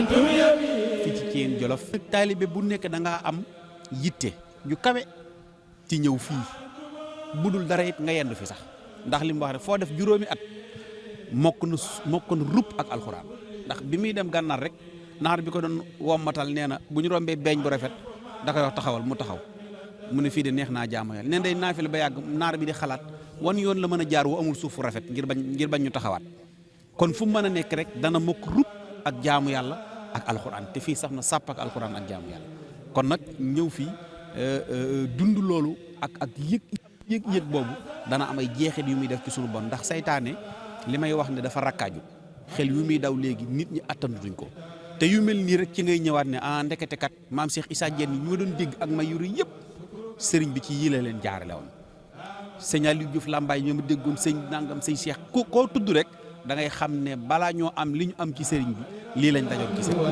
fii ci Thiène Jolof taalibe bu nekk da ngaa am yitte ju kawe ci ñëw fii budul dara it nga yendu fi sax ndax li mu wax rek foo def juróomi at mokk na rupp ak alxuraan ndax bi muy dem gànnaar rek naar bi ko doon wommatal nee na bu ñu rombee beeñ bu rafet da koy wax taxawal mu taxaw mu ne fii de neex naa jaamu yàlla neen day naafila ba yàgg naar bi di xalaat wan yoon la mën a jaar wu amul suuf fu rafet ngir bañ ñu taxawaat kon fu mu mën a nekk rek dana mokk rupp ak jaamu yàlla ak alxuraan te fii sax na sàpp ak alxuraan ak jaamu yàlla kon nag ñëw fii dund loolu ak yëg boobu dana am ay jeexit yu muy def ci sunu bon ndax saytaane li may wax ne dafa rakkaaju xel yu muy daw léegi nit ñi attandutuñ ko te yu mel nii rek ci ngay ñëwaat ne ndekete kat maam Cheikh Issa Diène yi ñu ma doon dégg ak may yuri yëpp sëriñ bi ci yii la leen jaarale woon sëñ Aliou Diouf Lambaye ñoo ma déggoon sëñ nangam sëñ Cheikh koo tudd rek da ngay xam ne balaa ñoo am li ñu am ci sëriñ bi lii lañ dajoon ci sëriñ bi